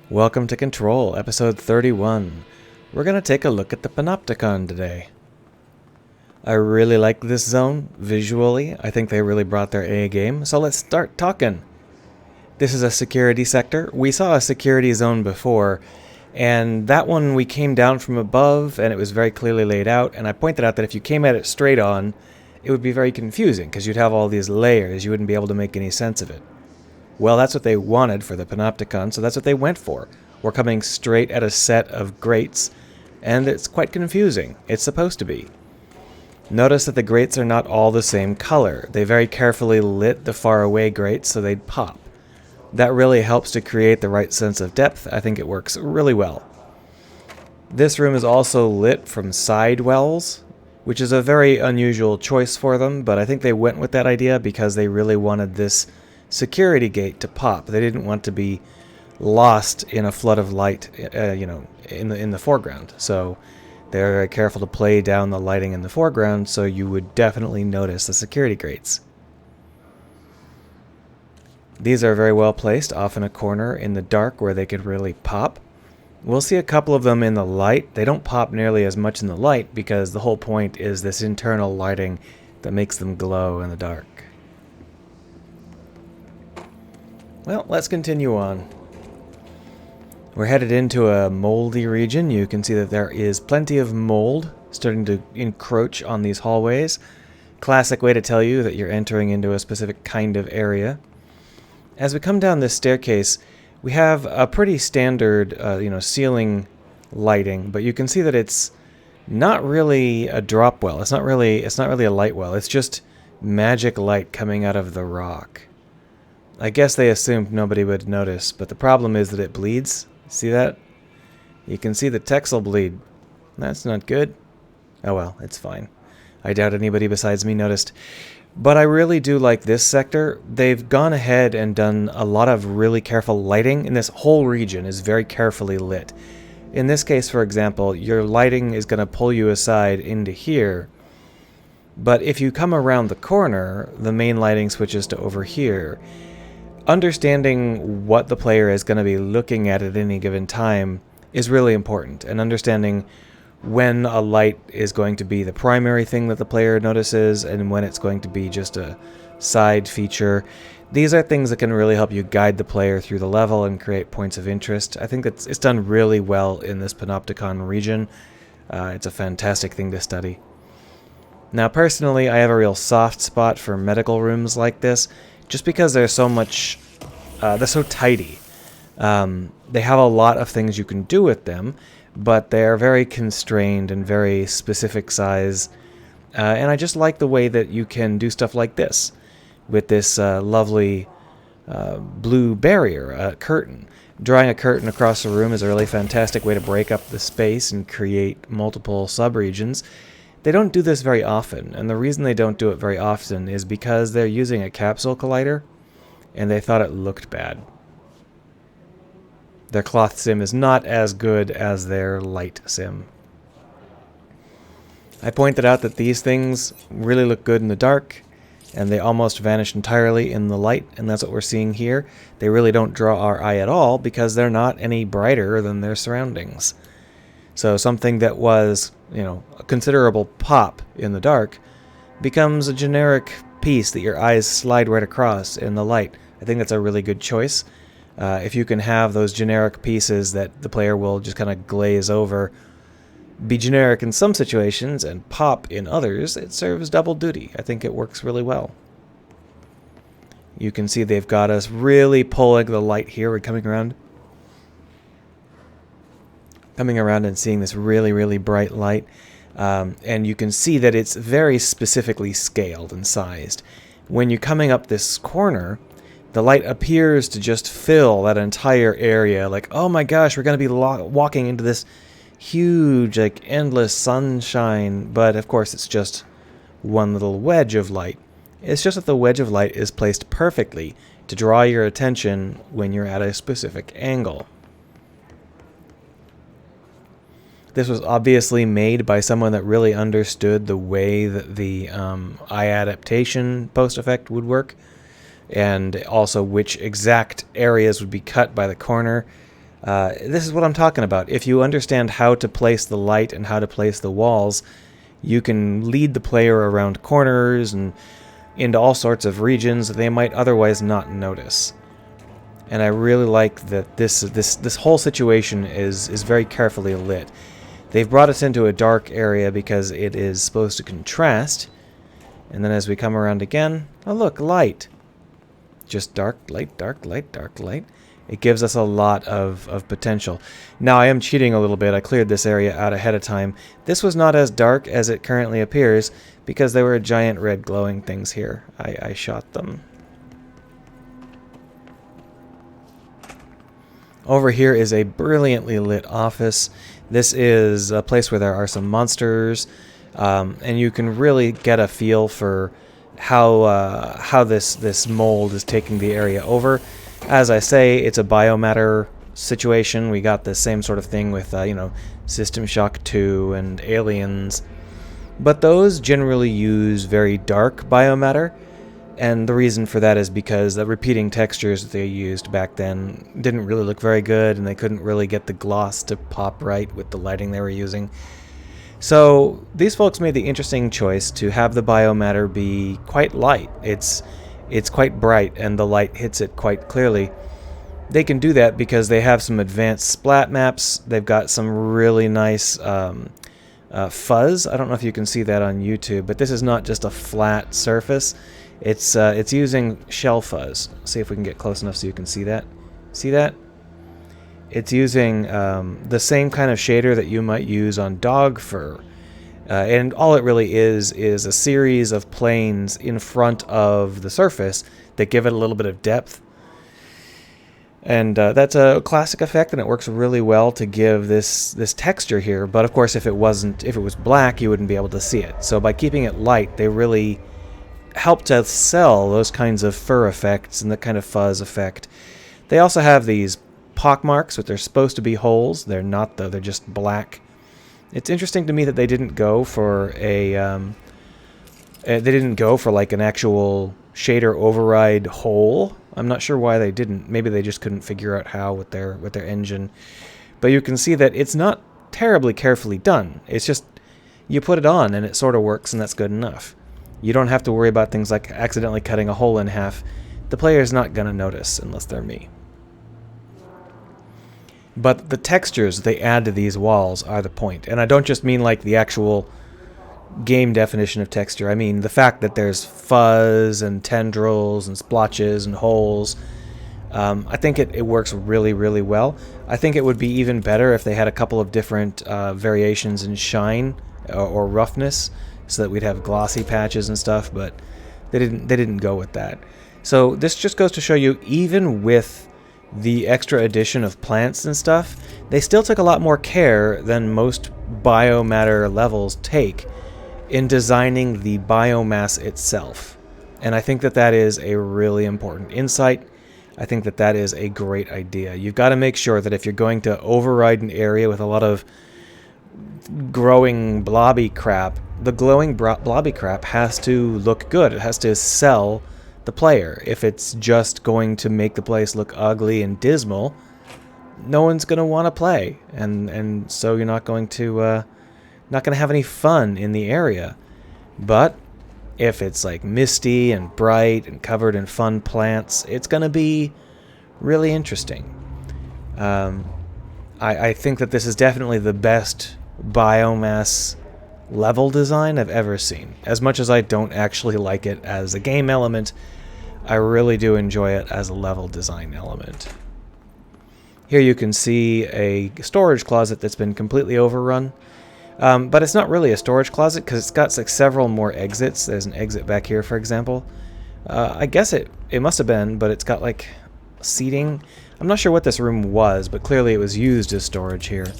Welcome to Control, episode 31. We're going to take a look at the Panopticon today. I really like this zone, visually. I think they really brought their A game, so let's start talking. This is a security sector. We saw a security zone before, and that one we came down from above, and it was very clearly laid out, and I pointed out that if you came at it straight on, it would be very confusing, because you'd have all these layers, you wouldn't be able to make any sense of it. Well, that's what they wanted for the Panopticon, so that's what they went for. We're coming straight at a set of grates, and it's quite confusing. It's supposed to be. Notice that the grates are not all the same color. They very carefully lit the faraway grates so they'd pop. That really helps to create the right sense of depth. I think it works really well. This room is also lit from side wells, which is a very unusual choice for them, but I think they went with that idea because they really wanted this security gate to pop. They didn't want to be lost in a flood of light, in the foreground. So they're very careful to play down the lighting in the foreground, so you would definitely notice the security grates. These are very well placed off in a corner in the dark where they could really pop. We'll see a couple of them in the light. They don't pop nearly as much in the light because the whole point is this internal lighting that makes them glow in the dark. Well, let's continue on. We're headed into a moldy region. You can see that there is plenty of mold starting to encroach on these hallways. Classic way to tell you that you're entering into a specific kind of area. As we come down this staircase, we have a pretty standard, ceiling lighting, but you can see that it's not really a drop well. It's not really a light well. It's just magic light coming out of the rock. I guess they assumed nobody would notice, but the problem is that it bleeds. See that? You can see the Texel bleed. That's not good. Oh well, it's fine. I doubt anybody besides me noticed. But I really do like this sector. They've gone ahead and done a lot of really careful lighting, and this whole region is very carefully lit. In this case, for example, your lighting is going to pull you aside into here, but if you come around the corner, the main lighting switches to over here. Understanding what the player is going to be looking at any given time is really important, and understanding when a light is going to be the primary thing that the player notices and when it's going to be just a side feature. These are things that can really help you guide the player through the level and create points of interest. I think it's done really well in this Panopticon region. It's a fantastic thing to study. Now, personally, I have a real soft spot for medical rooms like this, just because they're so tidy. They have a lot of things you can do with them, but they are very constrained and very specific size. And I just like the way that you can do stuff like this, with this lovely blue barrier, curtain. Drawing a curtain across the room is a really fantastic way to break up the space and create multiple subregions. They don't do this very often, and the reason they don't do it very often is because they're using a capsule collider, and they thought it looked bad. Their cloth sim is not as good as their light sim. I pointed out that these things really look good in the dark, and they almost vanish entirely in the light, and that's what we're seeing here. They really don't draw our eye at all because they're not any brighter than their surroundings. So something that was, a considerable pop in the dark becomes a generic piece that your eyes slide right across in the light. I think that's a really good choice. If you can have those generic pieces that the player will just kind of glaze over, be generic in some situations and pop in others, it serves double duty. I think it works really well. You can see they've got us really pulling the light here. We're coming around and seeing this really, really bright light. And you can see that it's very specifically scaled and sized. When you're coming up this corner, the light appears to just fill that entire area. Like, oh my gosh, we're going to be walking into this huge, endless sunshine. But of course, it's just one little wedge of light. It's just that the wedge of light is placed perfectly to draw your attention when you're at a specific angle. This was obviously made by someone that really understood the way that the eye adaptation post effect would work, and also which exact areas would be cut by the corner. This is what I'm talking about. If you understand how to place the light and how to place the walls, you can lead the player around corners and into all sorts of regions that they might otherwise not notice. And I really like that this whole situation is very carefully lit. They've brought us into a dark area because it is supposed to contrast. And then as we come around again, oh look, light. Just dark, light, dark, light, dark, light. It gives us a lot of potential. Now I am cheating a little bit. I cleared this area out ahead of time. This was not as dark as it currently appears because there were giant red glowing things here. I shot them. Over here is a brilliantly lit office. This is a place where there are some monsters, and you can really get a feel for how this mold is taking the area over. As I say, it's a biomatter situation. We got the same sort of thing with System Shock 2 and Aliens, but those generally use very dark biomatter. And the reason for that is because the repeating textures that they used back then didn't really look very good, and they couldn't really get the gloss to pop right with the lighting they were using. So these folks made the interesting choice to have the biomatter be quite light. It's quite bright, and the light hits it quite clearly. They can do that because they have some advanced splat maps. They've got some really nice fuzz. I don't know if you can see that on YouTube, but this is not just a flat surface. It's using shell fuzz. See if we can get close enough so you can see that. See that? It's using the same kind of shader that you might use on dog fur. And all it really is a series of planes in front of the surface that give it a little bit of depth. And that's a classic effect, and it works really well to give this texture here. But of course, if it was black, you wouldn't be able to see it. So by keeping it light, they really help to sell those kinds of fur effects and the kind of fuzz effect. They also have these pockmarks, which are supposed to be holes. They're not, though. They're just black. It's interesting to me that they didn't go for like an actual shader override hole. I'm not sure why they didn't. Maybe they just couldn't figure out how with their engine. But you can see that it's not terribly carefully done. It's just you put it on and it sort of works, and that's good enough. You don't have to worry about things like accidentally cutting a hole in half. The player's not going to notice unless they're me. But the textures they add to these walls are the point. And I don't just mean like the actual game definition of texture. I mean the fact that there's fuzz and tendrils and splotches and holes. I think it works really, really well. I think it would be even better if they had a couple of different variations in shine or roughness, so that we'd have glossy patches and stuff, but they didn't go with that. So this just goes to show you, even with the extra addition of plants and stuff, they still took a lot more care than most biomatter levels take in designing the biomass itself. And I think that is a really important insight. I think that is a great idea. You've got to make sure that if you're going to override an area with a lot of growing blobby crap, the glowing blobby crap has to look good. It has to sell the player. If it's just going to make the place look ugly and dismal, no one's going to want to play, and so you're not going to have any fun in the area. But if it's like misty and bright and covered in fun plants, it's going to be really interesting. I think that this is definitely the best biomass level design I've ever seen. As much as I don't actually like it as a game element, I really do enjoy it as a level design element. Here you can see a storage closet that's been completely overrun. But it's not really a storage closet because it's got like several more exits. There's an exit back here, for example. I guess it must have been, but it's got like seating. I'm not sure what this room was, but clearly it was used as storage here.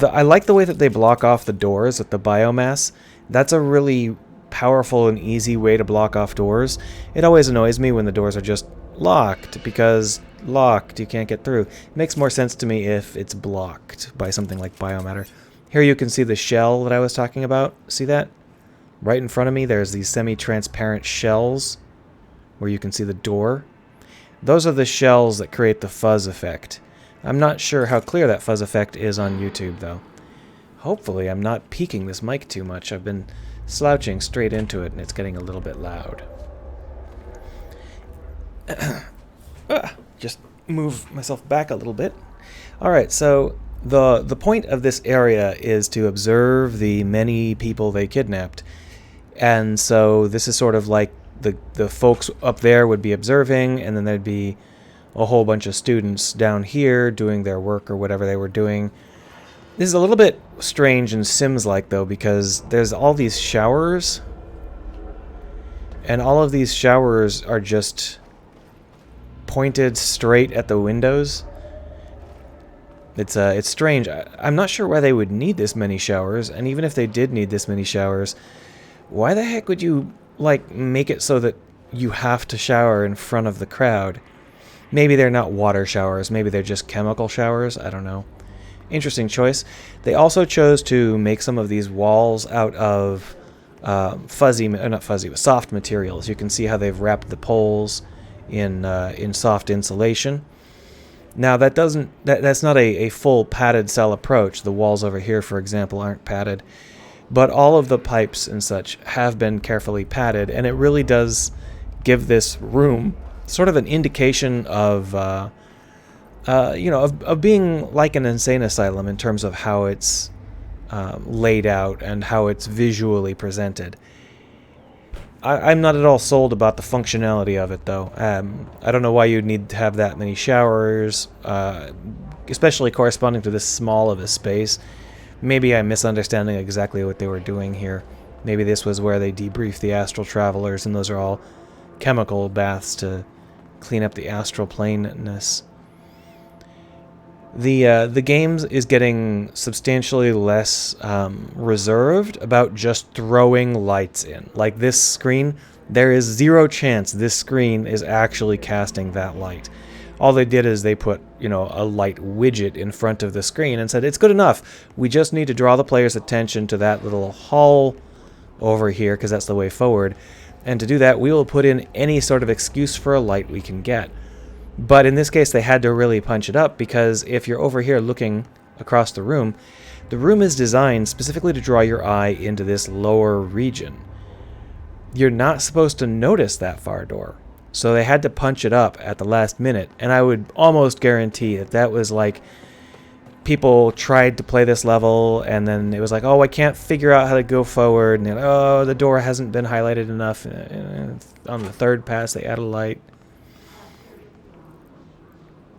I like the way that they block off the doors with the biomass. That's a really powerful and easy way to block off doors. It always annoys me when the doors are just locked, because locked, you can't get through. It makes more sense to me if it's blocked by something like biomatter. Here you can see the shell that I was talking about. See that? Right in front of me there's these semi-transparent shells where you can see the door. Those are the shells that create the fuzz effect. I'm not sure how clear that fuzz effect is on YouTube, though. Hopefully I'm not peaking this mic too much. I've been slouching straight into it, and it's getting a little bit loud. Just move myself back a little bit. Alright, so the point of this area is to observe the many people they kidnapped. And so this is sort of like the folks up there would be observing, and then there'd be a whole bunch of students down here doing their work or whatever they were doing. This is a little bit strange and Sims-like, though, because there's all these showers, and all of these showers are just pointed straight at the windows. It's strange. I'm not sure why they would need this many showers, and even if they did need this many showers, why the heck would you, like, make it so that you have to shower in front of the crowd? Maybe they're not water showers, maybe they're just chemical showers, I don't know. Interesting choice. They also chose to make some of these walls out of soft materials. You can see how they've wrapped the poles in soft insulation. Now that's not a full padded cell approach. The walls over here, for example, aren't padded, but all of the pipes and such have been carefully padded, and it really does give this room sort of an indication of of being like an insane asylum in terms of how it's laid out and how it's visually presented. I'm not at all sold about the functionality of it, though. I don't know why you'd need to have that many showers, especially corresponding to this small of a space. Maybe I'm misunderstanding exactly what they were doing here. Maybe this was where they debriefed the astral travelers, and those are all chemical baths to clean up the astral planeness. The game is getting substantially less reserved about just throwing lights in. Like this screen, there is zero chance this screen is actually casting that light. All they did is they put, a light widget in front of the screen and said, it's good enough. We just need to draw the player's attention to that little hall over here, because that's the way forward. And to do that, we will put in any sort of excuse for a light we can get. But in this case, they had to really punch it up, because if you're over here looking across the room is designed specifically to draw your eye into this lower region. You're not supposed to notice that far door. So they had to punch it up at the last minute, and I would almost guarantee that was like people tried to play this level, and then it was like, oh, I can't figure out how to go forward, and then, oh, the door hasn't been highlighted enough. On the third pass, they add a light.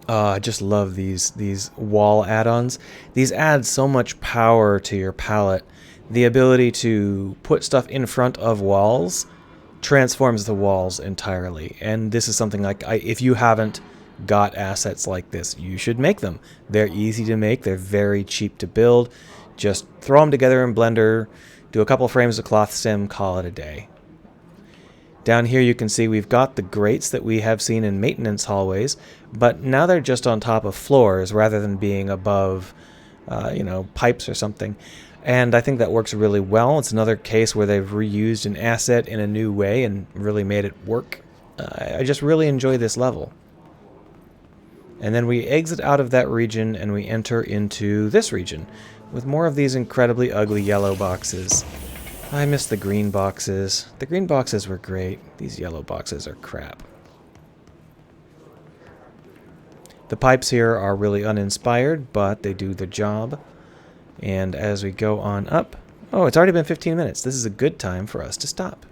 I just love these wall add-ons. These add so much power to your palette. The ability to put stuff in front of walls transforms the walls entirely. And this is something like, if you haven't got assets like this, you should make them. They're easy to make. They're very cheap to build. Just throw them together in Blender, do a couple frames of cloth sim, call it a day. Down here you can see we've got the grates that we have seen in maintenance hallways, but now they're just on top of floors rather than being above, pipes or something. And I think that works really well. It's another case where they've reused an asset in a new way and really made it work. I just really enjoy this level. And then we exit out of that region and we enter into this region with more of these incredibly ugly yellow boxes. I miss the green boxes. The green boxes were great. These yellow boxes are crap. The pipes here are really uninspired, but they do the job. And as we go on up... Oh, it's already been 15 minutes. This is a good time for us to stop.